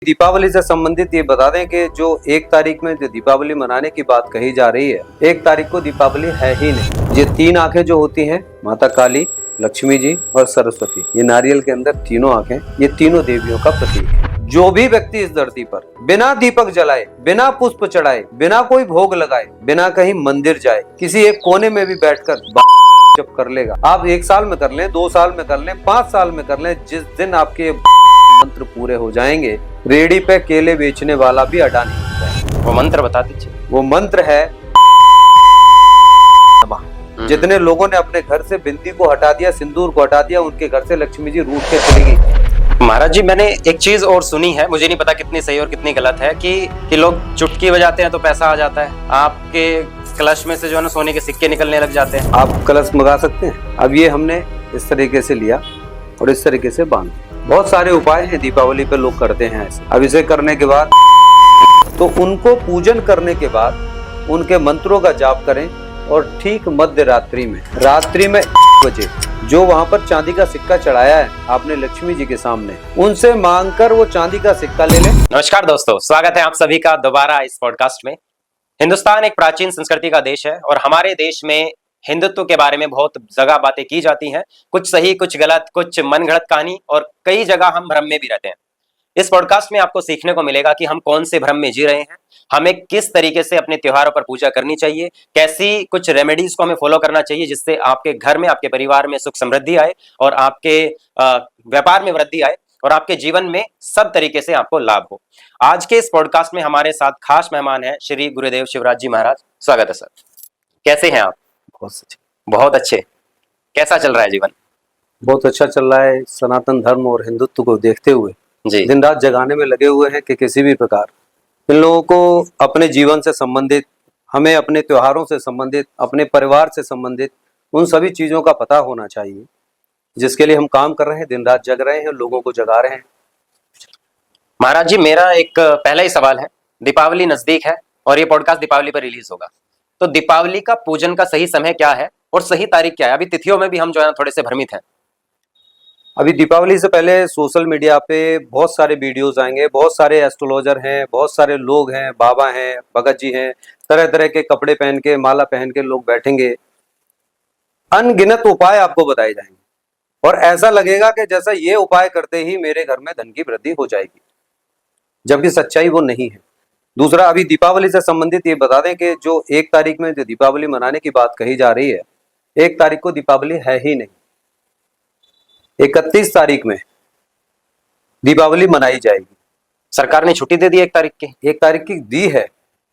दीपावली से संबंधित ये बता दें कि जो 1 तारीख में जो दीपावली मनाने की बात कही जा रही है, 1 तारीख को दीपावली है ही नहीं। ये 3 आंखें जो होती हैं, माता काली, लक्ष्मी जी और सरस्वती, ये नारियल के अंदर तीनों आंखें, ये तीनों देवियों का प्रतीक है। जो भी व्यक्ति इस धरती पर बिना दीपक जलाए, बिना पुष्प चढ़ाए, बिना कोई भोग लगाए, बिना कहीं मंदिर जाए, किसी एक कोने में भी बैठकर जब कर लेगा, आप 1 साल में कर लें, 2 साल में कर लें, 5 साल में कर लें, जिस दिन आपके मंत्र पूरे हो जाएंगे, रेडी पे केले बेचने वाला भी अड़ा नहीं होता है। वो मंत्र बता दीजिए। वो मंत्र है, जितने लोगों ने अपने घर से बिंदी को हटा दिया, सिंदूर को हटा दिया, उनके घर से लक्ष्मी जी रूठ के चलेगी। महाराज जी, मैंने एक चीज और सुनी है, मुझे नहीं पता कितनी सही और कितनी गलत है, कि लोग चुटकी बजाते हैं तो पैसा आ जाता है, आपके कलश में से जो है ना सोने के सिक्के निकलने लग जाते हैं। आप कलश मंगा सकते हैं। अब ये हमने इस तरीके से लिया और इस तरीके से बांध। बहुत सारे उपाय हैं दीपावली पे लोग करते हैं ऐसे। अब इसे करने के बाद तो उनको पूजन करने के बाद उनके मंत्रों का जाप करें और ठीक मध्य रात्रि में 1 बजे जो वहाँ पर चांदी का सिक्का चढ़ाया है आपने लक्ष्मी जी के सामने, उनसे मांगकर वो चांदी का सिक्का ले लें। नमस्कार दोस्तों, स्वागत है आप सभी का दोबारा इस पॉडकास्ट में। हिंदुस्तान एक प्राचीन संस्कृति का देश है और हमारे देश में हिंदुत्व के बारे में बहुत जगह बातें की जाती हैं, कुछ सही, कुछ गलत, कुछ मनगढ़ंत कहानी, और कई जगह हम भ्रम में भी रहते हैं। इस पॉडकास्ट में आपको सीखने को मिलेगा कि हम कौन से भ्रम में जी रहे हैं, हमें किस तरीके से अपने त्योहारों पर पूजा करनी चाहिए, कैसी कुछ रेमेडीज को हमें फॉलो करना चाहिए जिससे आपके घर में, आपके परिवार में सुख समृद्धि आए और आपके व्यापार में वृद्धि आए और आपके जीवन में सब तरीके से आपको लाभ हो। आज के इस पॉडकास्ट में हमारे साथ खास मेहमान हैं श्री गुरुदेव शिवराज जी महाराज। स्वागत है सर। कैसे हैं आप? बहुत अच्छे। कैसा चल रहा है जीवन? बहुत अच्छा चल रहा है। सनातन धर्म और हिंदुत्व को देखते हुए जी दिन रात जगाने में लगे हुए हैं कि किसी भी प्रकार इन लोगों को अपने जीवन से संबंधित, हमें अपने त्योहारों से संबंधित, अपने परिवार से संबंधित उन सभी चीजों का पता होना चाहिए, जिसके लिए हम काम कर रहे हैं, दिन रात जग रहे हैं, लोगों को जगा रहे हैं। महाराज जी, मेरा एक पहला ही सवाल है। दीपावली नजदीक है और ये पॉडकास्ट दीपावली पर रिलीज होगा, तो दीपावली का पूजन का सही समय क्या है और सही तारीख क्या है? अभी तिथियों में भी हम जो है थोड़े से भ्रमित हैं। अभी दीपावली से पहले सोशल मीडिया पे बहुत सारे वीडियोस आएंगे, बहुत सारे एस्ट्रोलॉजर हैं, बहुत सारे लोग हैं, बाबा हैं, भगत जी हैं, तरह तरह के कपड़े पहन के, माला पहन के लोग बैठेंगे, अनगिनत उपाय आपको बताए जाएंगे और ऐसा लगेगा कि जैसा ये उपाय करते ही मेरे घर में धन की वृद्धि हो जाएगी, जबकि सच्चाई वो नहीं है। दूसरा, अभी दीपावली से संबंधित ये बता दें कि जो 1 तारीख में जो दीपावली मनाने की बात कही जा रही है, 1 तारीख को दीपावली है ही नहीं। 31 तारीख में दीपावली मनाई जाएगी। सरकार ने छुट्टी दे दी 1 तारीख की। 1 तारीख की दी है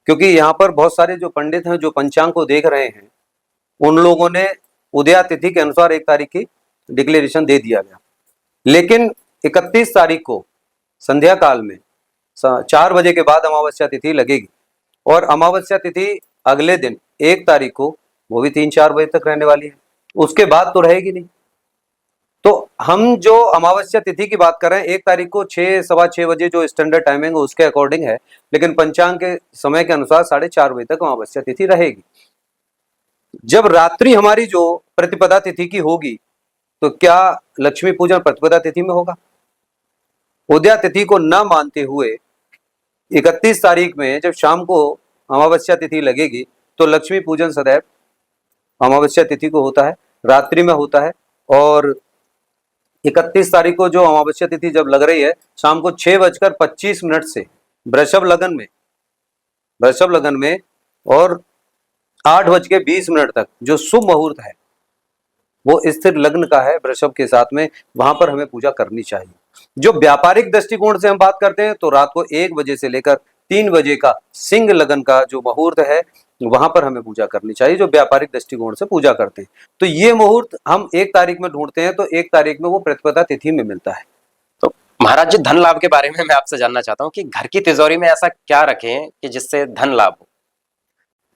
क्योंकि यहाँ पर बहुत सारे जो पंडित हैं जो पंचांग को देख रहे हैं, उन लोगों ने उदया तिथि के अनुसार 1 तारीख की डिक्लेरेशन दे दिया गया। लेकिन 31 तारीख को संध्या काल में 4 बजे के बाद अमावस्या तिथि लगेगी और अमावस्या तिथि अगले दिन 1 तारीख को वो भी 3-4 बजे तक रहने वाली है, उसके बाद तो रहेगी नहीं। तो हम जो अमावस्या तिथि की बात कर रहे हैं, 1 तारीख को 6, सवा 6 बजे जो स्टैंडर्ड टाइमिंग है उसके अकॉर्डिंग है, लेकिन पंचांग के समय के अनुसार 4:30 बजे तक अमावस्या तिथि रहेगी। जब रात्रि हमारी जो प्रतिपदा तिथि की होगी, तो क्या लक्ष्मी पूजन प्रतिपदा तिथि में होगा? उदया तिथि को न मानते हुए 31 तारीख में जब शाम को अमावस्या तिथि लगेगी, तो लक्ष्मी पूजन सदैव अमावस्या तिथि को होता है, रात्रि में होता है। और 31 तारीख को जो अमावस्या तिथि जब लग रही है, शाम को 6:25 से वृषभ लगन में और 8:20 तक जो शुभ मुहूर्त है वो स्थिर लग्न का है वृषभ के साथ में, वहां पर हमें पूजा करनी चाहिए। जो व्यापारिक दृष्टिकोण से हम बात करते हैं, तो रात को 1 बजे से लेकर 3 बजे का सिंह लगन का जो मुहूर्त है, वहां पर हमें पूजा करनी चाहिए, जो व्यापारिक दृष्टिकोण से पूजा करते हैं। तो ये मुहूर्त हम 1 तारीख में ढूंढते हैं, तो 1 तारीख में वो प्रतिपदा तिथि में मिलता है। तो महाराज जी, धन लाभ के बारे में मैं आपसे जानना चाहता हूँ कि घर की तिजोरी में ऐसा क्या रखें कि जिससे धन लाभ हो?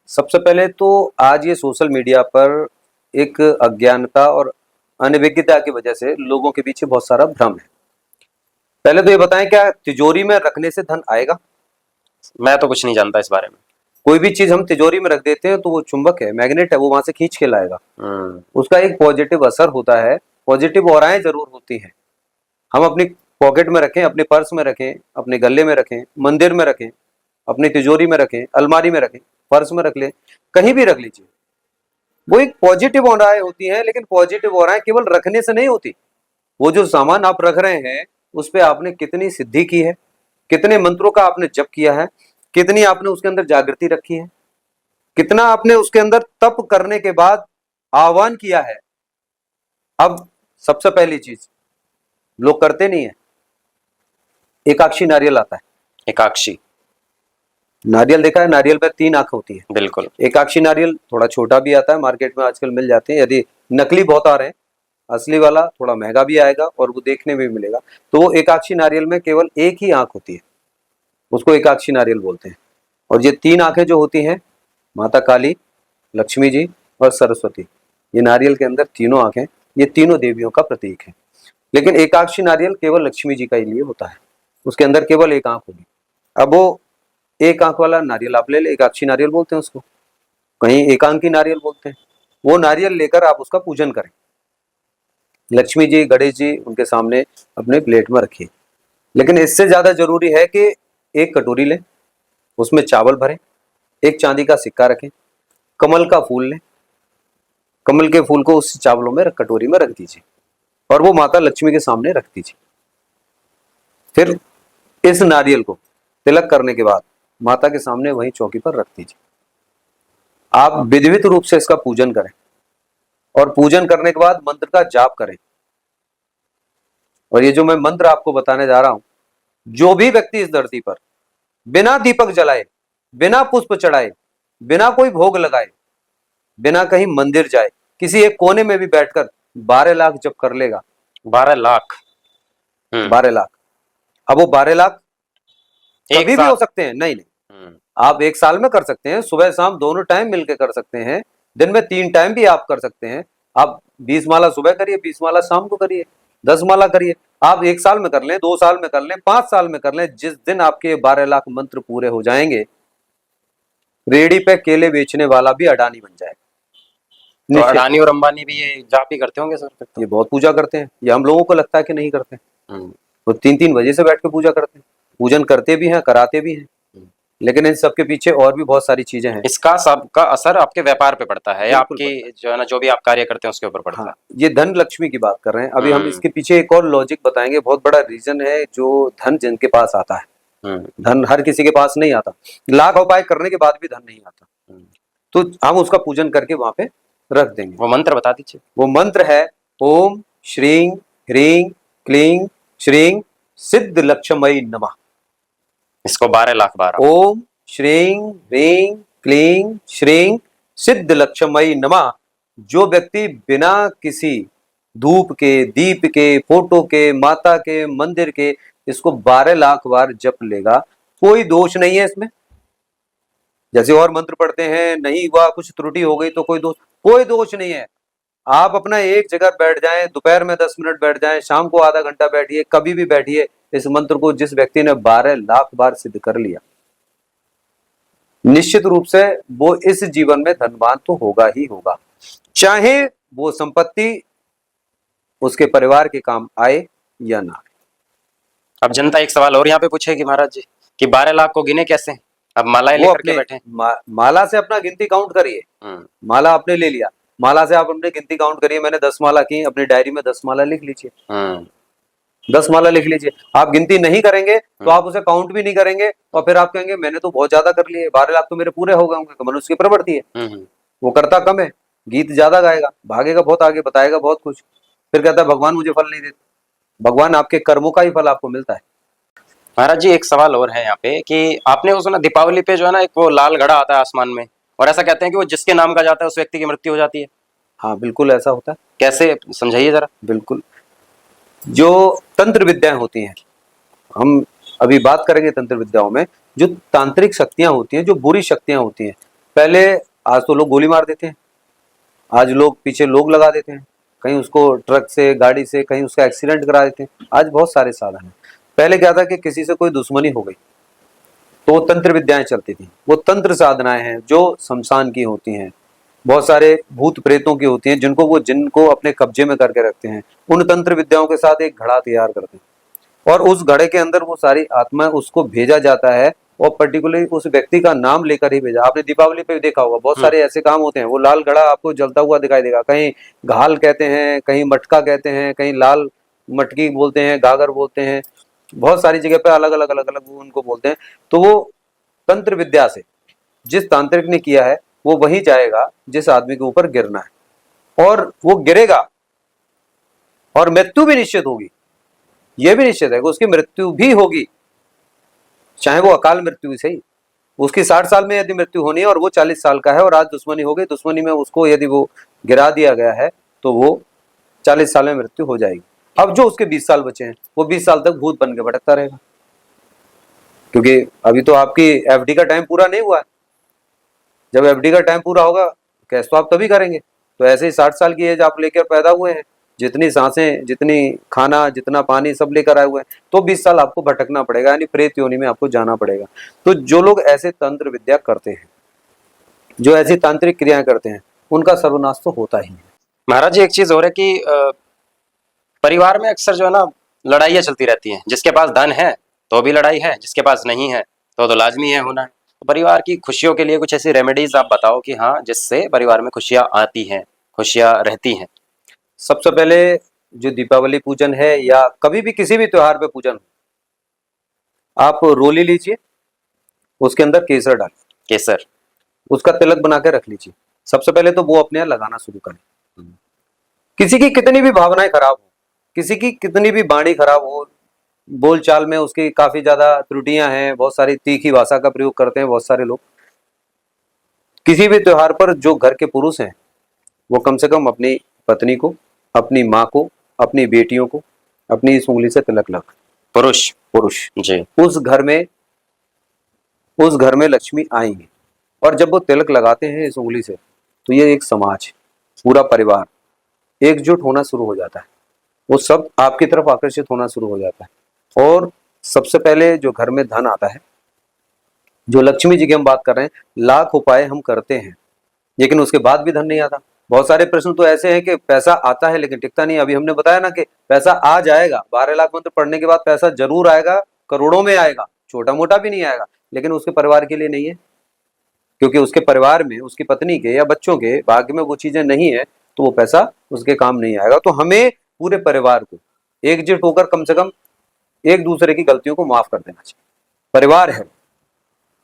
सबसे पहले तो आज ये सोशल मीडिया पर एक अज्ञानता और अनभिज्ञता की वजह से लोगों के पीछे बहुत सारा भ्रम है। पहले तो ये बताएं, क्या तिजोरी में रखने से धन आएगा? मैं तो कुछ नहीं जानता इस बारे में। कोई भी चीज हम तिजोरी में रख देते हैं तो वो चुंबक है, मैग्नेट है, वो वहां से खींच के लाएगा। उसका एक पॉजिटिव असर होता है, पॉजिटिव ऑराएं जरूर होती हैं। हम अपनी पॉकेट में रखें, अपने पर्स में रखें, अपने गले में रखें, मंदिर में रखें, अपनी तिजोरी में रखें, अलमारी में रखें, पर्स में रख लें, कहीं भी रख लीजिए। वो एक पॉजिटिव ऑराएं होती हैं, लेकिन पॉजिटिव ऑराएं केवल रखने से नहीं होती। वो जो सामान आप रख रहे हैं उस पे आपने कितनी सिद्धि की है, कितने मंत्रों का आपने जप किया है, कितनी आपने उसके अंदर जागृति रखी है, कितना आपने उसके अंदर तप करने के बाद आह्वान किया है। अब सबसे पहली चीज लोग करते नहीं है, एकाक्षी नारियल आता है। एकाक्षी नारियल देखा है, नारियल पे 3 आंख होती है। बिल्कुल। एकाक्षी नारियल थोड़ा छोटा भी आता है, मार्केट में आजकल मिल जाते हैं। यदि नकली बहुत आ रहे हैं, असली वाला थोड़ा महंगा भी आएगा और वो देखने में भी मिलेगा। तो वो एकाक्षी नारियल में केवल एक ही आंख होती है, उसको एकाक्षी नारियल बोलते हैं। और ये 3 आंखें जो होती हैं, माता काली, लक्ष्मी जी और सरस्वती, ये नारियल के अंदर तीनों आंखें, ये तीनों देवियों का प्रतीक है। लेकिन एकाक्षी नारियल केवल लक्ष्मी जी का ही लिए होता है, उसके अंदर केवल एक आंख होगी। अब वो एक आंख वाला नारियल आप ले ले, एकाक्षी नारियल बोलते हैं उसको, कहीं एकांकी नारियल बोलते हैं। वो नारियल लेकर आप उसका पूजन करें, लक्ष्मी जी, गणेश जी उनके सामने अपने प्लेट में रखिए। लेकिन इससे ज्यादा जरूरी है कि एक कटोरी लें, उसमें चावल भरें, एक चांदी का सिक्का रखें, कमल का फूल लें, कमल के फूल को उस चावलों में कटोरी में रख दीजिए और वो माता लक्ष्मी के सामने रख दीजिए। फिर इस नारियल को तिलक करने के बाद माता के सामने वहीं चौकी पर रख दीजिए। आप विधिवत रूप से इसका पूजन करें और पूजन करने के बाद मंत्र का जाप करें। और ये जो मैं मंत्र आपको बताने जा रहा हूं, जो भी व्यक्ति इस धरती पर बिना दीपक जलाए, बिना पुष्प चढ़ाए, बिना कोई भोग लगाए, बिना कहीं मंदिर जाए, किसी एक कोने में भी बैठकर 12 लाख जप कर लेगा। 12 लाख 12 लाख। अब वो 12 लाख एक कभी भी हो सकते हैं, नहीं आप एक साल में कर सकते हैं, सुबह शाम दोनों टाइम मिलकर कर सकते हैं, दिन में 3 टाइम भी आप कर सकते हैं। आप 20 माला सुबह करिए, 20 माला शाम को करिए, 10 माला करिए। आप 1 साल में कर लें, 2 साल में कर लें, 5 साल में कर लें। जिस दिन आपके 12 लाख मंत्र पूरे हो जाएंगे, रेडी पे केले बेचने वाला भी अडानी बन जाएगा। तो अडानी और अंबानी भी ये जाप ही करते होंगे सर? ये बहुत पूजा करते हैं, ये हम लोगों को लगता है कि नहीं करते हैं। वो 3-3 बजे से बैठ के पूजा करते हैं, पूजन करते भी हैं, कराते भी हैं। लेकिन इन सब के पीछे और भी बहुत सारी चीजें हैं। इसका सबका असर आपके व्यापार पे पड़ता है या आपकी जो है ना, जो भी आप कार्य करते हैं उसके ऊपर पड़ता है? ये धन लक्ष्मी की बात कर रहे हैं। अभी हम इसके पीछे एक और लॉजिक बताएंगे। बहुत बड़ा रीजन है जो धन जिनके पास आता है, धन हर किसी के पास नहीं आता, लाख उपाय करने के बाद भी धन नहीं आता, तो हम उसका पूजन करके वहां पे रख देंगे। वो मंत्र बता दीजिए। वो मंत्र है ओम श्रीं ह्रीं क्लीं श्रीं सिद्ध लक्ष्मयी नमः। इसको 12 लाख बार। ओम श्रीं ह्रीं क्लीं श्रीं सिद्ध लक्ष्मयी नमः। जो व्यक्ति बिना किसी धूप के, दीप के, फोटो के, माता के, मंदिर के इसको 12 लाख बार जप लेगा, कोई दोष नहीं है इसमें। जैसे और मंत्र पढ़ते हैं, नहीं हुआ, कुछ त्रुटि हो गई तो कोई दोष नहीं है। आप अपना एक जगह बैठ जाएं, दोपहर में 10 मिनट बैठ जाएं, शाम को आधा घंटा बैठिए, कभी भी बैठिए, इस मंत्र को जिस व्यक्ति ने 12 लाख बार सिद्ध कर लिया, निश्चित रूप से वो इस जीवन में धनवान तो होगा ही होगा, चाहे वो संपत्ति उसके परिवार के काम आए या ना आए। अब जनता एक सवाल और यहाँ पे पूछेगी महाराज जी कि 12 लाख को गिने कैसे? अब माला लेकर के बैठे। माला से अपना गिनती काउंट करिए। माला आपने ले लिया, माला से आप अपने गिनती काउंट करिए। मैंने 10 माला की, अपनी डायरी में 10 माला लिख लीजिए। 10 माला लिख लीजिए। आप गिनती नहीं करेंगे तो आप उसे काउंट भी नहीं करेंगे और फिर आप कहेंगे मैंने तो बहुत ज्यादा कर लिए, 12 लाख तो मेरे पूरे हो गए होंगे। मनुष्य की प्रवृत्ति है, वो करता कम है, गीत ज्यादा गाएगा, भागेगा बहुत आगे, बताएगा बहुत कुछ, फिर कहता है भगवान मुझे फल नहीं देते। भगवान आपके कर्मों का ही फल आपको मिलता है। महाराज जी एक सवाल और है यहाँ पे कि आपने वो सुना दीपावली पे जो है ना, एक वो लाल घड़ा आता है आसमान में और ऐसा कहते हैं कि वो जिसके नाम का जाता है उस व्यक्ति की मृत्यु हो जाती है। हाँ बिल्कुल ऐसा होता है। कैसे, समझाइए जरा। बिल्कुल, जो तंत्र विद्याएं होती हैं, हम अभी बात करेंगे तंत्र विद्याओं में, जो तांत्रिक शक्तियां होती हैं, जो बुरी शक्तियां होती हैं, पहले, आज तो लोग गोली मार देते हैं, आज लोग पीछे लोग लगा देते हैं, कहीं उसको ट्रक से, गाड़ी से, कहीं उसका एक्सीडेंट करा देते हैं। आज बहुत सारे साधन हैं। पहले क्या था कि किसी से कोई दुश्मनी हो गई तो तंत्र विद्याएं चलती थी। वो तंत्र साधनाएं हैं जो शमशान की होती हैं, बहुत सारे भूत प्रेतों की होती हैं, जिनको अपने कब्जे में करके रखते हैं। उन तंत्र विद्याओं के साथ एक घड़ा तैयार करते हैं। और उस घड़े के अंदर वो सारी आत्मा उसको भेजा जाता है, और पर्टिकुलरली उस व्यक्ति का नाम लेकर ही भेजा। आपने दीपावली पे भी देखा होगा, बहुत सारे ऐसे काम होते हैं, वो लाल घड़ा आपको जलता हुआ दिखाई देगा, कहीं घाल कहते हैं, कहीं मटका कहते हैं, कहीं लाल मटकी बोलते हैं, गागर बोलते हैं, बहुत सारी जगह पे अलग अलग अलग अलग वो उनको बोलते हैं। तो वो तंत्र विद्या से जिस तांत्रिक ने किया है वो वही जाएगा जिस आदमी के ऊपर गिरना है, और वो गिरेगा और मृत्यु भी निश्चित होगी। यह भी निश्चित है कि उसकी मृत्यु भी होगी, चाहे वो अकाल मृत्यु ही सही। उसकी 60 साल में यदि मृत्यु होनी है और वो 40 साल का है और आज दुश्मनी हो गई, दुश्मनी में उसको यदि वो गिरा दिया गया है तो वो 40 साल में मृत्यु हो जाएगी। अब जो उसके 20 साल बचे हैं वो 20 साल तक भूत बन के भटकता रहेगा, क्योंकि अभी तो आपकी एफडी का टाइम पूरा नहीं हुआ है। जब एफडी का टाइम पूरा होगा कैश तो आप तभी करेंगे। तो ऐसे ही 60 साल की एज आप लेकर पैदा हुए हैं, जितनी सांसें, जितनी खाना, जितना पानी सब लेकर आए हुए हैं, तो 20 साल आपको भटकना पड़ेगा, यानी प्रेत योनि में आपको जाना पड़ेगा। तो जो लोग ऐसे तंत्र विद्या करते हैं, जो ऐसी तांत्रिक क्रियाएं करते हैं, उनका सर्वनाश तो होता ही है। महाराज जी एक चीज और है कि परिवार में अक्सर जो है ना लड़ाइयाँ चलती रहती हैं। जिसके पास धन है तो भी लड़ाई है, जिसके पास नहीं है तो लाजमी है होना है। तो परिवार की खुशियों के लिए कुछ ऐसी रेमेडीज आप बताओ कि हाँ जिससे परिवार में खुशियाँ आती हैं, खुशियाँ रहती हैं। सबसे पहले जो दीपावली पूजन है या कभी भी किसी भी त्योहार पे पूजन, आप रोली लीजिए, उसके अंदर केसर डालिए, केसर, उसका तिलक बना के रख लीजिए। सबसे पहले तो वो अपने यहाँ लगाना शुरू करें। किसी की कितनी भी भावनाएं खराब हो, किसी की कितनी भी वाणी खराब हो, बोलचाल में उसकी काफी ज्यादा त्रुटियां हैं, बहुत सारी तीखी भाषा का प्रयोग करते हैं बहुत सारे लोग, किसी भी त्योहार पर जो घर के पुरुष हैं वो कम से कम अपनी पत्नी को, अपनी माँ को, अपनी बेटियों को अपनी इस उंगली से तिलक लगा। पुरुष पुरुष जी, उस घर में लक्ष्मी आएंगी। और जब वो तिलक लगाते हैं इस उंगली से, तो ये एक समाज, पूरा परिवार एकजुट होना शुरू हो जाता है, वो सब आपकी तरफ आकर्षित होना शुरू हो जाता है। और सबसे पहले जो घर में धन आता है, जो लक्ष्मी जी की हम बात कर रहे हैं, लाख उपाय हम करते हैं लेकिन उसके बाद भी धन नहीं आता। बहुत सारे प्रश्न तो ऐसे हैं कि पैसा आता है लेकिन टिकता नहीं। अभी हमने बताया ना कि पैसा आ जाएगा, 12 लाख मंत्र पढ़ने के बाद पैसा जरूर आएगा, करोड़ों में आएगा, छोटा मोटा भी नहीं आएगा, लेकिन उसके परिवार के लिए नहीं है, क्योंकि उसके परिवार में, उसकी पत्नी के या बच्चों के भाग्य में वो चीजें नहीं है, तो वो पैसा उसके काम नहीं आएगा। तो हमें पूरे परिवार को एकजुट होकर कम से कम एक दूसरे की गलतियों को माफ कर देना चाहिए। परिवार है,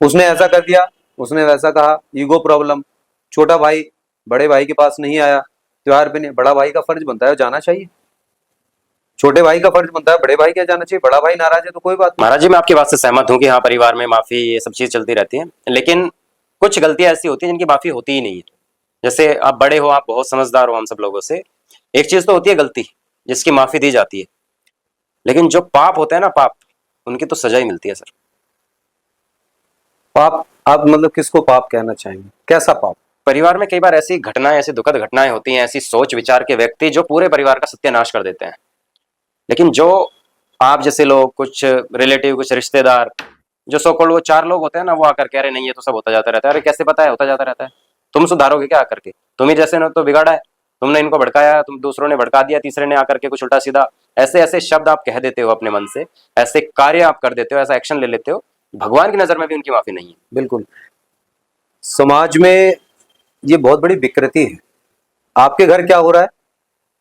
उसने ऐसा कर दिया, उसने वैसा कहा, ईगो प्रॉब्लम, छोटा भाई बड़े भाई के पास नहीं आया त्योहार पे, नहीं, बड़ा भाई का फर्ज बनता है जाना चाहिए, छोटे भाई का फर्ज बनता है बड़े भाई क्या जाना चाहिए। बड़ा भाई नाराज है तो कोई बात नहीं। महाराज जी मैं आपकी बात से सहमत हूँ कि हाँ परिवार में माफी ये सब चीज चलती रहती है, लेकिन कुछ गलतियां ऐसी होती हैं जिनकी माफी होती ही नहीं है। जैसे आप बड़े हो, आप बहुत समझदार हो हम सब लोगों से, एक चीज तो होती है गलती जिसकी माफी दी जाती है, लेकिन जो पाप होते हैं ना पाप, उनकी तो सजा ही मिलती है सर। पाप, आप मतलब किसको पाप कहना चाहेंगे, कैसा पाप? परिवार में कई बार ऐसी घटनाएं, ऐसी दुखद घटनाएं होती हैं, ऐसी सोच विचार के व्यक्ति जो पूरे परिवार का सत्यानाश कर देते हैं। लेकिन जो आप जैसे लोग, कुछ रिलेटिव, कुछ रिश्तेदार, जो सो कॉल्ड वो 4 लोग होते हैं ना, वो आकर कह रहे नहीं ये तो सब होता जाता रहता है। अरे कैसे पता है, होता जाता रहता है। तुम सुधारोगे क्या आकर के? तुम ही जैसे ने तो बिगाड़ा है, तुमने इनको भड़काया, तुम दूसरों ने भड़का दिया, तीसरे ने आकर के कुछ उल्टा सीधा ऐसे ऐसे शब्द आप कह देते हो अपने मन से, ऐसे कार्य आप कर देते हो, ऐसा एक्शन ले लेते हो, भगवान की नजर में भी उनकी माफी नहीं है। बिल्कुल, समाज में ये बहुत बड़ी विकृति है। आपके घर क्या हो रहा है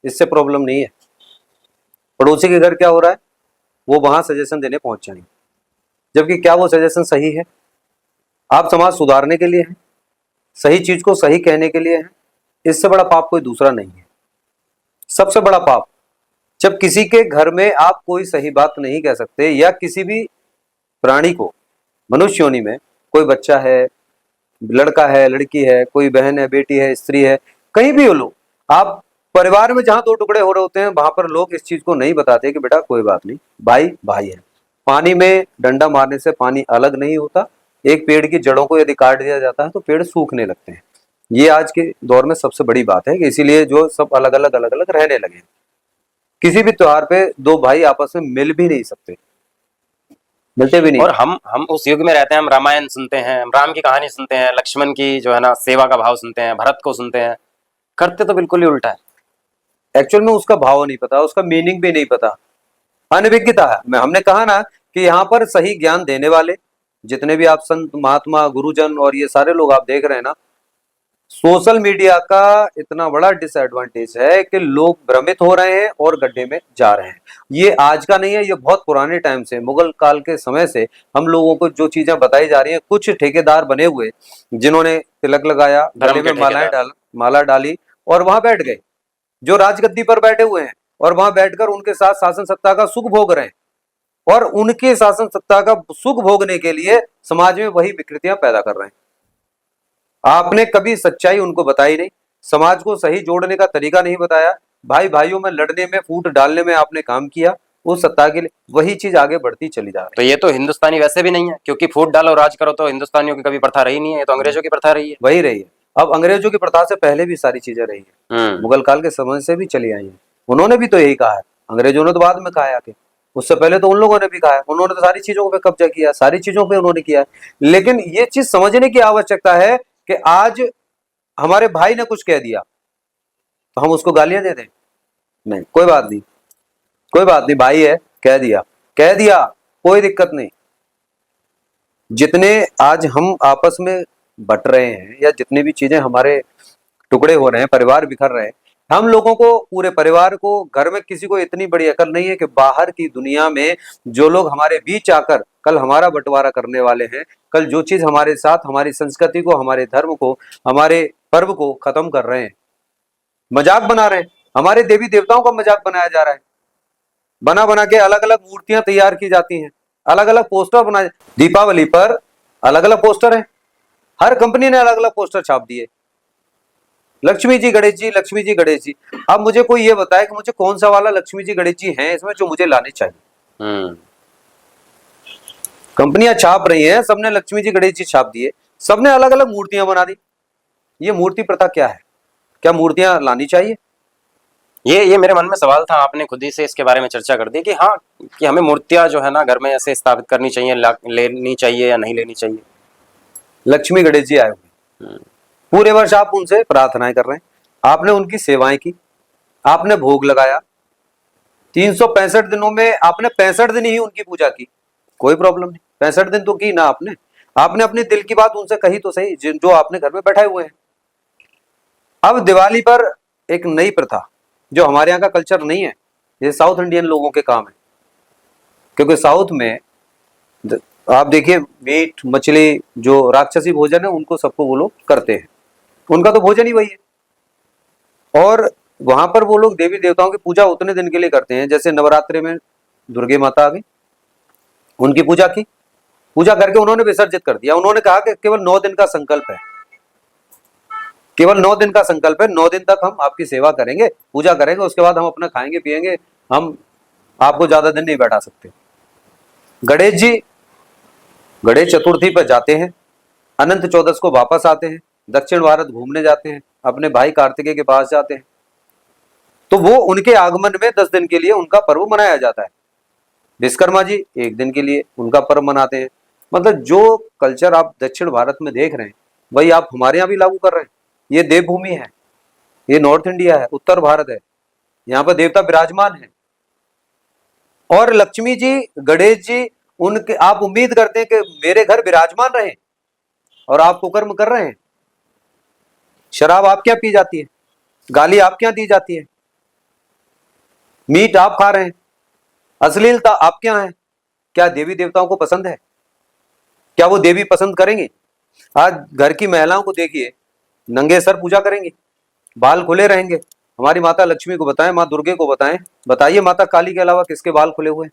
इससे प्रॉब्लम नहीं है, पड़ोसी के घर क्या हो रहा है वो वहां सजेशन देने पहुंच जाएंगे, जबकि क्या वो सजेशन सही है? आप समाज सुधारने के लिए हैं, सही चीज को सही कहने के लिए हैं, इससे बड़ा पाप कोई दूसरा नहीं है। सबसे बड़ा पाप जब किसी के घर में आप कोई सही बात नहीं कह सकते, या किसी भी प्राणी को, मनुष्य योनि में कोई बच्चा है, लड़का है, लड़की है, कोई बहन है, बेटी है, स्त्री है, कहीं भी हो लोग, आप परिवार में जहां 2 टुकड़े हो रहे होते हैं वहां पर लोग इस चीज को नहीं बताते कि बेटा कोई बात नहीं, भाई भाई है। पानी में डंडा मारने से पानी अलग नहीं होता। एक पेड़ की जड़ों को यदि काट दिया जाता है तो पेड़ सूखने लगते हैं। ये आज के दौर में सबसे बड़ी बात है कि इसीलिए जो सब अलग अलग रहने लगे। किसी भी त्योहार पे 2 भाई आपस में मिल भी नहीं सकते, मिलते भी नहीं। और हम उस युग में रहते हैं, हम रामायण सुनते हैं, हम राम की कहानी सुनते हैं, लक्ष्मण की जो है ना सेवा का भाव सुनते हैं, भरत को सुनते हैं, करते तो बिल्कुल ही उल्टा है। एक्चुअल में उसका भाव नहीं पता, उसका मीनिंग भी नहीं पता। अनभिज्ञता है। मैं हमने कहा ना कि यहाँ पर सही ज्ञान देने वाले जितने भी आप संत महात्मा गुरुजन और ये सारे लोग आप देख रहे हैं ना, सोशल मीडिया का इतना बड़ा डिसएडवांटेज है कि लोग भ्रमित हो रहे हैं और गड्ढे में जा रहे हैं। ये आज का नहीं है, ये बहुत पुराने टाइम से, मुगल काल के समय से हम लोगों को जो चीजें बताई जा रही हैं। कुछ ठेकेदार बने हुए जिन्होंने तिलक लगाया, गले में माला डाली और वहां बैठ गए, जो राजगद्दी पर बैठे हुए हैं और वहां बैठकर उनके साथ शासन सत्ता का सुख भोग रहे हैं, और उनके शासन सत्ता का सुख भोगने के लिए समाज में वही विकृतियां पैदा कर रहे हैं। आपने कभी सच्चाई उनको बताई नहीं, समाज को सही जोड़ने का तरीका नहीं बताया, भाई भाइयों में लड़ने में, फूट डालने में आपने काम किया उस सत्ता के लिए, वही चीज आगे बढ़ती चली जा रही है। तो ये तो हिंदुस्तानी वैसे भी नहीं है, क्योंकि फूट डालो राज करो तो हिंदुस्तानियों की कभी प्रथा रही नहीं है, ये तो अंग्रेजों की प्रथा रही है। वही रही है। अब अंग्रेजों की प्रथा से पहले भी सारी चीजें रही है, मुगल काल के समय से भी चली आई है। उन्होंने भी तो यही कहा है, अंग्रेजों ने तो बाद में कहा है, उससे पहले तो उन लोगों ने भी कहा है। उन्होंने तो सारी चीजों पे कब्जा किया, सारी चीजों पे उन्होंने किया है। लेकिन ये चीज समझने की आवश्यकता है कि आज हमारे भाई ने कुछ कह दिया तो हम उसको गालियां दे दें? नहीं, कोई बात नहीं, कोई बात नहीं, भाई है, कह दिया, कोई दिक्कत नहीं। जितने आज हम आपस में बट रहे हैं या जितनी भी चीजें हमारे टुकड़े हो रहे हैं, परिवार बिखर रहे हैं, हम लोगों को, पूरे परिवार को, घर में किसी को इतनी बड़ी अकल नहीं है कि बाहर की दुनिया में जो लोग हमारे बीच आकर कल हमारा बंटवारा करने वाले हैं, कल जो चीज हमारे साथ, हमारी संस्कृति को, हमारे धर्म को, हमारे पर्व को खत्म कर रहे हैं, मजाक बना रहे हैं, हमारे देवी देवताओं का मजाक बनाया जा रहा है, बना बना के अलग अलग मूर्तियां तैयार की जाती हैं, अलग अलग पोस्टर बनाए, दीपावली पर अलग अलग पोस्टर हैं, हर कंपनी ने अलग अलग पोस्टर छाप दिए, लक्ष्मी जी गणेश जी, लक्ष्मी जी गणेश जी। अब मुझे कोई ये बताए कि मुझे कौन सा वाला लक्ष्मी जी गणेश जी है इसमें जो मुझे लाने चाहिए। कंपनियां छाप रही हैं, सबने लक्ष्मी जी गणेश जी छाप दिए, सबने अलग अलग मूर्तियां बना दी। ये मूर्ति प्रथा क्या है? क्या मूर्तियां लानी चाहिए? ये मेरे मन में सवाल था, आपने खुद ही से इसके बारे में चर्चा कर दी कि हाँ, कि हमें मूर्तियां जो है ना घर में ऐसे स्थापित करनी चाहिए, लेनी चाहिए या नहीं लेनी चाहिए। लक्ष्मी गणेश जी आए हुए, पूरे वर्ष आप उनसे प्रार्थनाएं कर रहे हैं, आपने उनकी सेवाएं की, आपने भोग लगाया, 365 दिनों में आपने 65 दिन ही उनकी पूजा की, कोई प्रॉब्लम नहीं, 65 दिन तो की ना आपने अपने दिल की बात उनसे कही तो सही, जो आपने घर में बैठे हुए हैं। अब दिवाली पर एक नई प्रथा जो हमारे यहाँ का कल्चर नहीं है, ये साउथ इंडियन लोगों के काम है, क्योंकि साउथ में आप देखिए मीट मछली जो राक्षसी भोजन है उनको सबको वो लोग करते हैं, उनका तो भोजन ही वही है। और वहां पर वो लोग देवी देवताओं की पूजा उतने दिन के लिए करते हैं, जैसे नवरात्रि में दुर्गे माता आ गई, उनकी पूजा की, पूजा करके उन्होंने विसर्जित कर दिया। उन्होंने कहा कि केवल 9 दिन का संकल्प है, केवल 9 दिन का संकल्प है, 9 दिन तक हम आपकी सेवा करेंगे, पूजा करेंगे, उसके बाद हम अपना खाएंगे पिएंगे, हम आपको ज्यादा दिन नहीं बैठा सकते। गणेश जी गणेश चतुर्थी पर जाते हैं, अनंत चौदस को वापस आते हैं, दक्षिण भारत घूमने जाते हैं, अपने भाई कार्तिकेय के पास जाते हैं, तो वो उनके आगमन में 10 दिन के लिए उनका पर्व मनाया जाता है। विश्वकर्मा जी 1 दिन के लिए उनका पर्व मनाते हैं। मतलब जो कल्चर आप दक्षिण भारत में देख रहे हैं वही आप हमारे यहाँ भी लागू कर रहे हैं। ये देवभूमि है, ये नॉर्थ इंडिया है, उत्तर भारत है, यहाँ पर देवता विराजमान है। और लक्ष्मी जी गणेश जी उनके आप उम्मीद करते हैं कि मेरे घर विराजमान रहे, और आप कुकर्म कर रहे हैं। शराब आप क्या पी जाती है, गाली आप क्या दी जाती है, मीट आप खा रहे हैं, अश्लीलता आप क्या है। क्या देवी देवताओं को पसंद है? क्या वो देवी पसंद करेंगे? आज घर की महिलाओं को देखिए, नंगे सर पूजा करेंगी, बाल खुले रहेंगे। हमारी माता लक्ष्मी को बताएं, माँ दुर्गे को बताएं, बताइए माता काली के अलावा किसके बाल खुले हुए हैं,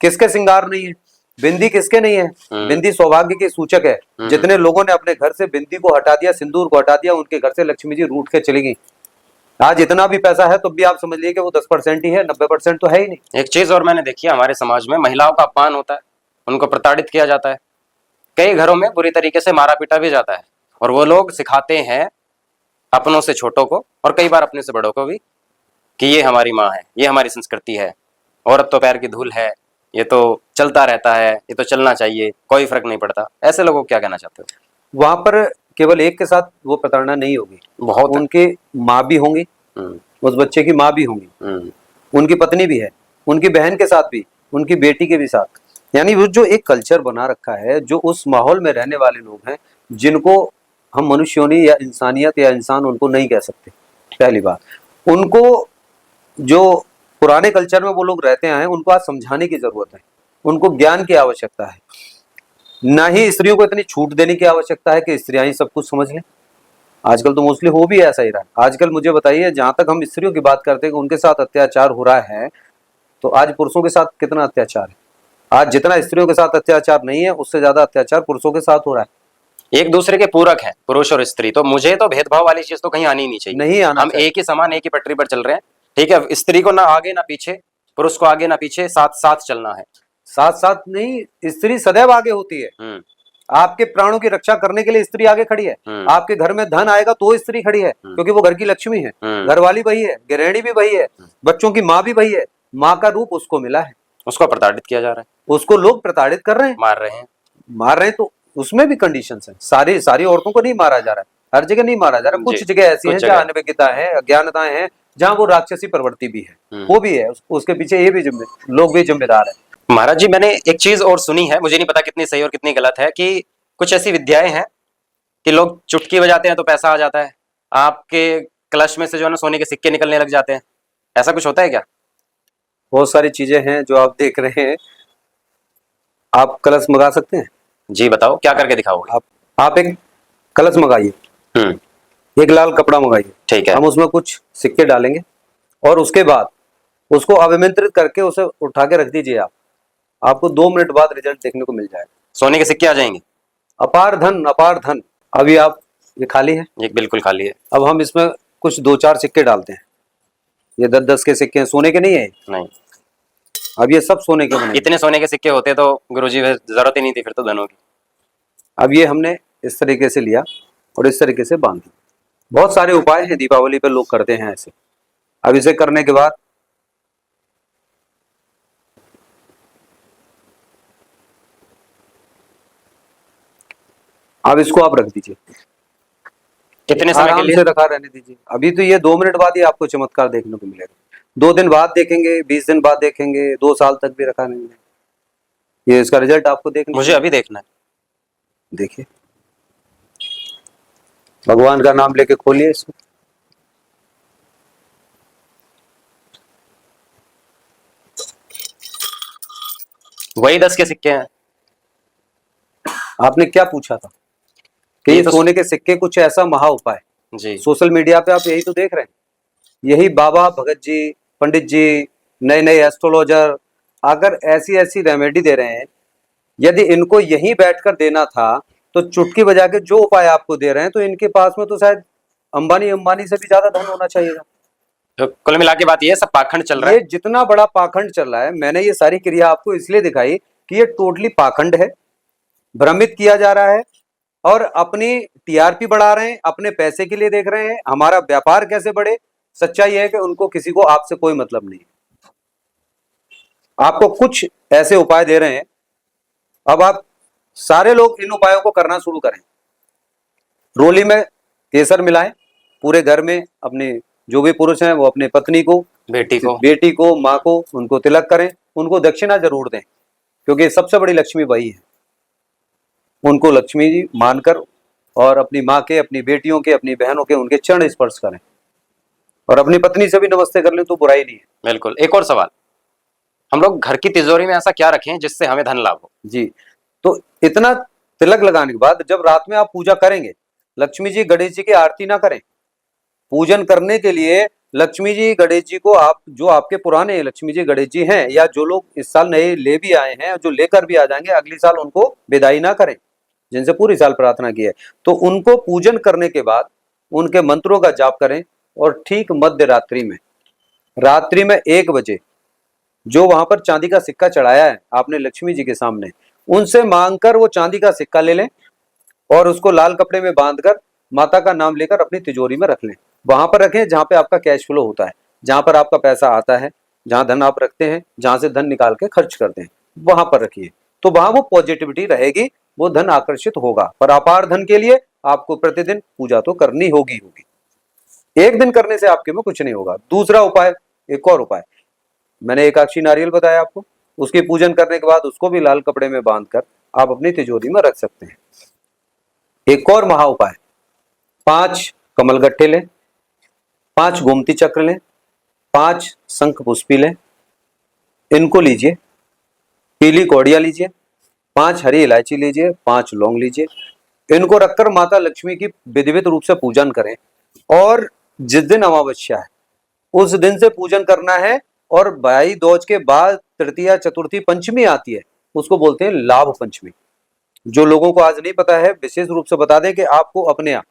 किसके श्रृंगार नहीं है, बिंदी किसके नहीं है? बिंदी सौभाग्य के सूचक है। जितने लोगों ने अपने घर से बिंदी को हटा दिया, सिंदूर को हटा दिया, उनके घर से लक्ष्मी जी रूठ के चली गई। आज इतना भी पैसा है तो भी आप समझ लीजिए कि वो 10% ही है, 90% तो है ही नहीं। एक चीज और मैंने देखी है, हमारे समाज में महिलाओं का अपमान होता है, उनको प्रताड़ित किया जाता है, कई घरों में बुरी तरीके से मारा पीटा भी जाता है, और वो लोग सिखाते हैं अपनों से छोटों को और कई बार अपने से बड़ों को भी कि ये हमारी माँ है, ये हमारी संस्कृति है, औरत तो पैर की धूल है, ये तो चलता रहता है, ये तो चलना चाहिए, कोई फर्क नहीं पड़ता। ऐसे लोगों को क्या कहना चाहते हो? वहां पर केवल एक के साथ वो प्रताड़ना नहीं होगी, बहुत उनके माँ भी होंगी, उस बच्चे की माँ भी होंगी, उनकी पत्नी भी है, उनकी बहन के साथ भी, उनकी बेटी के भी साथ। यानी वो जो एक कल्चर बना रखा है, जो उस माहौल में रहने वाले लोग हैं जिनको हम मनुष्योनी या इंसानियत या इंसान उनको नहीं कह सकते। पहली बात, उनको जो पुराने कल्चर में वो लोग रहते हैं उनको आज समझाने की जरूरत है, उनको ज्ञान की आवश्यकता है। ना ही स्त्रियों को इतनी छूट देने की आवश्यकता है कि स्त्रियां ही सब कुछ समझ लें। आजकल तो मोस्टली हो भी ऐसा ही रहा है। आजकल मुझे बताइए, जहां तक हम स्त्रियों की बात करते हैं कि उनके साथ अत्याचार हो रहा है, तो आज पुरुषों के साथ कितना अत्याचार है? आज जितना स्त्रियों के साथ अत्याचार नहीं है, उससे ज्यादा अत्याचार पुरुषों के साथ हो रहा है। एक दूसरे के पूरक हैं पुरुष और स्त्री, तो मुझे तो भेदभाव वाली चीज तो कहीं आनी ही नहीं चाहिए। नहीं आना हम चाहिए। एक ही समान, एक ही पटरी पर चल रहे हैं, ठीक है। स्त्री को ना आगे ना पीछे, पुरुष को आगे ना पीछे, साथ साथ चलना है। साथ साथ नहीं, स्त्री सदैव आगे होती है। आपके प्राणों की रक्षा करने के लिए स्त्री आगे खड़ी है। आपके घर में धन आएगा तो स्त्री खड़ी है, क्योंकि वो घर की लक्ष्मी है। घरवाली वही है, गृहिणी भी वही है, बच्चों की माँ भी वही है। माँ का रूप उसको मिला है। उसको प्रताड़ित किया जा रहा है, उसको लोग प्रताड़ित कर रहे हैं, मार रहे हैं। मार रहे हैं, तो उसमें भी कंडीशंस हैं। सारी औरतों को नहीं मारा जा रहा है, हर जगह नहीं मारा जा रहा। कुछ जगह ऐसी हैं जहाँ अनभिज्ञता है, अज्ञानताएं हैं, जहाँ वो राक्षसी प्रवृत्ति भी है, वो भी है। उसके पीछे ये भी लोग भी जिम्मेदार है। महाराज जी, मैंने एक चीज और सुनी है, मुझे नहीं पता कितनी सही और कितनी गलत है, कि कुछ ऐसी विद्याएं हैं कि लोग चुटकी बजाते हैं तो पैसा आ जाता है, आपके कलश में से जो है ना सोने के सिक्के निकलने लग जाते हैं। ऐसा कुछ होता है क्या? बहुत सारी चीजें हैं जो आप देख रहे हैं। आप कलश मंगा सकते हैं? जी बताओ, क्या करके दिखाओगे? आप एक कलश मंगाइए, एक लाल कपड़ा मंगाइए, ठीक है। हम उसमें कुछ सिक्के डालेंगे और उसके बाद उसको अभिमंत्रित करके उसे उठा के रख दीजिए। आपको 2 मिनट बाद रिजल्ट देखने को मिल जाएगा। सोने के सिक्के आ जाएंगे। अपार धन, अपार धन। अभी आप, ये खाली है, ये बिल्कुल खाली है। अब हम इसमें कुछ 2-4 सिक्के डालते हैं। ये 10-10 के सिक्के हैं, सोने के नहीं है। नहीं, अब ये सब सोने के बने। इतने सोने के सिक्के होते तो गुरुजी जरूरत ही नहीं थी फिर तो धनों की। अब ये हमने इस तरीके से लिया और इस तरीके से बांध दिया। बहुत सारे उपाय हैं, दीपावली पे लोग करते हैं ऐसे। अब इसे करने के बाद अब इसको आप रख दीजिए, कितने समय के आराम लिए? से रखा रहने दीजिए। अभी तो ये 2 मिनट बाद ही आपको चमत्कार देखने को मिलेगा। 2 दिन बाद देखेंगे, 20 दिन बाद देखेंगे, 2 साल तक भी रखा रहेंगे, ये इसका रिजल्ट आपको देखना। मुझे अभी देखना है। देखिए, भगवान का नाम लेके खोलिए इसको। वही 10 के सिक्के हैं। आपने क्या पूछा था कि ये सोने के सिक्के कुछ ऐसा महा उपाय जी। सोशल मीडिया पे आप यही तो देख रहे हैं। यही बाबा भगत जी, पंडित जी, नए नए एस्ट्रोलॉजर अगर ऐसी ऐसी रेमेडी दे रहे हैं, यदि इनको यहीं बैठकर देना था तो चुटकी बजा के जो उपाय आपको दे रहे हैं, तो इनके पास में तो शायद अंबानी से भी ज्यादा धन होना चाहिए। तो कुल मिला के बात ये सब पाखंड चल रहा है। ये जितना बड़ा पाखंड चल रहा है, मैंने ये सारी क्रिया आपको इसलिए दिखाई कि ये टोटली पाखंड है। भ्रमित किया जा रहा है और अपनी टीआरपी बढ़ा रहे हैं, अपने पैसे के लिए देख रहे हैं हमारा व्यापार कैसे बढ़े। सच्चाई है कि उनको किसी को आपसे कोई मतलब नहीं। आपको कुछ ऐसे उपाय दे रहे हैं, अब आप सारे लोग इन उपायों को करना शुरू करें। रोली में केसर मिलाएं, पूरे घर में अपने जो भी पुरुष हैं वो अपनी पत्नी को, बेटी को, माँ को, उनको तिलक करें, उनको दक्षिणा जरूर दें, क्योंकि सबसे बड़ी लक्ष्मी वही है। उनको लक्ष्मी जी मानकर और अपनी माँ के, अपनी बेटियों के, अपनी बहनों के उनके चरण स्पर्श करें और अपनी पत्नी से भी नमस्ते कर लें तो बुराई नहीं है। बिल्कुल। एक और सवाल, हम लोग घर की तिजोरी में ऐसा क्या रखें जिससे हमें धन लाभ हो? जी, तो इतना तिलक लगाने के बाद जब रात में आप पूजा करेंगे, लक्ष्मी जी गणेश जी की आरती ना करें। पूजन करने के लिए लक्ष्मी जी गणेश जी को आप, जो आपके पुराने लक्ष्मी जी गणेश जी हैं या जो लोग इस साल नए ले भी आए हैं, जो लेकर भी आ जाएंगे अगली साल, उनको विदाई ना करें जिनसे पूरी साल प्रार्थना की है। तो उनको पूजन करने के बाद उनके मंत्रों का जाप करें और ठीक मध्य रात्रि में, रात्रि में 1 बजे जो वहां पर चांदी का सिक्का चढ़ाया है आपने लक्ष्मी जी के सामने, उनसे मांगकर वो चांदी का सिक्का ले लें और उसको लाल कपड़े में बांधकर माता का नाम लेकर अपनी तिजोरी में रख लें। वहां पर रखें जहां पे आपका कैश फ्लो होता है, जहां पर आपका पैसा आता है, जहां धन आप रखते हैं, जहां से धन निकाल के खर्च करते हैं, वहां पर रखिए। तो वहां वो पॉजिटिविटी रहेगी, वो धन आकर्षित होगा। पर अपार धन के लिए आपको प्रतिदिन पूजा तो करनी होगी। एक दिन करने से आपके में कुछ नहीं होगा। दूसरा उपाय, एक और उपाय, मैंने एकाक्षी नारियल बताया आपको, उसके पूजन करने के बाद उसको भी लाल कपड़े में बांधकर आप अपनी तिजोरी में रख सकते हैं। एक और महा उपाय, 5 कमलगट्टे लें, 5 गोमती चक्र लें, 5 शंख पुष्पी लें, इनको लीजिए, पीली कौड़िया लीजिए, 5 हरी इलायची लीजिए, 5 लौंग लीजिए, इनको रखकर माता लक्ष्मी की विधिवत रूप से पूजन करें। और जिस दिन अमावस्या है उस दिन से पूजन करना है, और भाई दूज के बाद तृतीया चतुर्थी पंचमी आती है, उसको बोलते हैं लाभ पंचमी। जो लोगों को आज नहीं पता है, विशेष रूप से बता दें कि आपको अपने यहाँ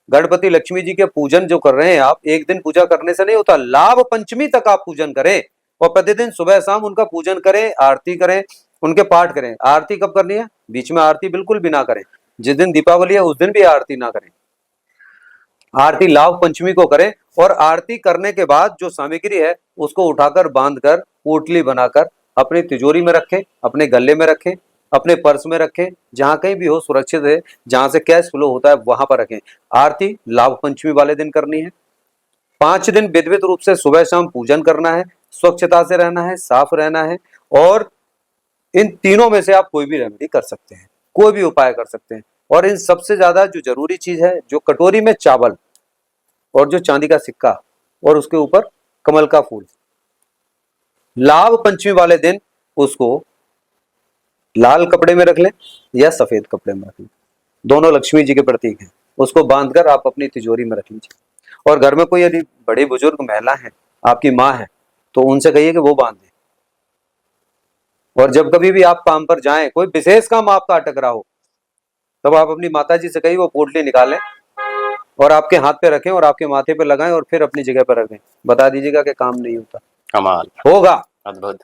गणपति लक्ष्मी जी के पूजन जो कर रहे हैं आप, एक दिन पूजा करने से नहीं होता, लाभ पंचमी तक आप पूजन करें और प्रतिदिन सुबह शाम उनका पूजन करें, आरती करें, उनके पाठ करें। आरती कब करनी है? बीच में आरती बिल्कुल भी ना करें। जिस दिन दीपावली है उस दिन भी आरती ना करें, आरती लाभ पंचमी को करें। और आरती करने के बाद जो सामग्री है उसको उठाकर बांधकर पोटली बनाकर अपनी तिजोरी में रखें, अपने गले में रखें, अपने पर्स में रखें, जहां कहीं भी हो सुरक्षित है, जहां से कैश फ्लो होता है वहां पर रखें। आरती लाभ पंचमी वाले दिन करनी है। 5 दिन विधिवत रूप से सुबह शाम पूजन करना है, स्वच्छता से रहना है, साफ रहना है। और इन तीनों में से आप कोई भी रेमेडी कर सकते हैं, कोई भी उपाय कर सकते हैं। और इन सबसे ज्यादा जो जरूरी चीज है, जो कटोरी में चावल और जो चांदी का सिक्का और उसके ऊपर कमल का फूल, लाभ पंचमी वाले दिन उसको लाल कपड़े में रख लें या सफेद कपड़े में रख लें, दोनों लक्ष्मी जी के प्रतीक हैं। उसको बांधकर आप अपनी तिजोरी में रख लीजिए। और घर में कोई यदि बड़ी बुजुर्ग महिला है, आपकी माँ है, तो उनसे कहिए कि वो बांध दें। और जब कभी भी आप काम पर जाएं, कोई विशेष काम आपका अटक रहा हो, तब आप अपनी माता जी से कहिए वो पोटली निकालें और आपके हाथ पे रखें और आपके माथे पे लगाएं और फिर अपनी जगह पर रखें। बता दीजिएगा कि काम नहीं होता, कमाल, होगा। अद्भुत।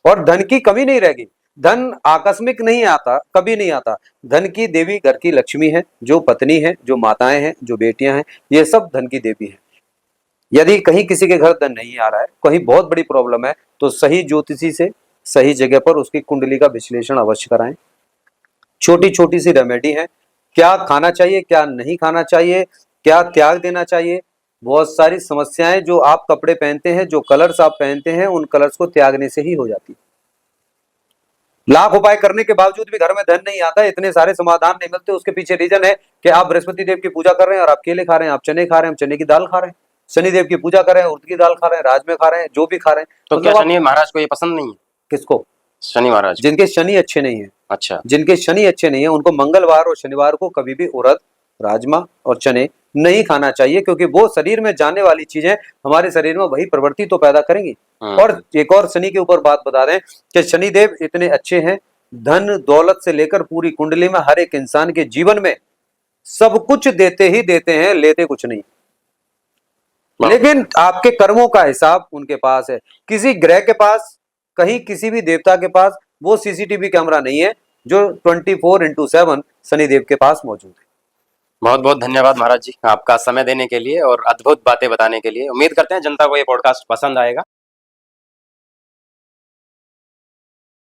और धन की कमी नहीं रहेगी। धन आकस्मिक नहीं आता, कभी नहीं आता। धन की देवी घर की लक्ष्मी है, जो पत्नी है, जो माताएं हैं, जो बेटियां हैं, ये सब धन की देवी है। यदि कहीं किसी के घर धन नहीं आ रहा है, कहीं बहुत बड़ी प्रॉब्लम है, तो सही ज्योतिषी से सही जगह पर उसकी कुंडली का विश्लेषण अवश्य कराएं। छोटी छोटी सी रेमेडी है, क्या खाना चाहिए, क्या नहीं खाना चाहिए, क्या त्याग देना चाहिए। बहुत सारी समस्याएं जो आप कपड़े पहनते हैं, जो कलर्स आप पहनते हैं, उन कलर्स को त्यागने से ही हो जाती है। लाख उपाय करने के बावजूद भी घर में धन नहीं आता, इतने सारे समाधान नहीं मिलते। उसके पीछे रीजन है कि आप बृहस्पति देव की पूजा कर रहे हैं और आप केले खा रहे हैं, आप चने खा रहे हैं, चने की दाल खा रहे हैं। शनिदेव की पूजा कर रहे हैं, उड़द की दाल खा रहे हैं, राजमे खा रहे हैं, जो भी खा रहे हैं। तो क्या शनि महाराज को ये पसंद नहीं है? किसको? शनि महाराज। जिनके शनि अच्छे नहीं है। अच्छा। जिनके शनि अच्छे नहीं है उनको मंगलवार और शनिवार को कभी भी उड़द, राजमा और चने नहीं खाना चाहिए, क्योंकि वो शरीर में जाने वाली चीजें हमारे शरीर में वही प्रवृत्ति तो पैदा करेंगी। और एक और शनि के ऊपर बात बता दें कि शनिदेव इतने अच्छे हैं, धन दौलत से लेकर पूरी कुंडली में हर एक इंसान के जीवन में सब कुछ देते ही देते हैं, लेते कुछ नहीं। लेकिन आपके कर्मों का हिसाब उनके पास है। किसी ग्रह के पास, कहीं किसी भी देवता के पास वो सीसीटीवी कैमरा नहीं है जो 24/7 शनिदेव के पास मौजूद है। बहुत बहुत धन्यवाद महाराज जी, आपका समय देने के लिए और अद्भुत बातें बताने के लिए। उम्मीद करते हैं जनता को ये पॉडकास्ट पसंद आएगा।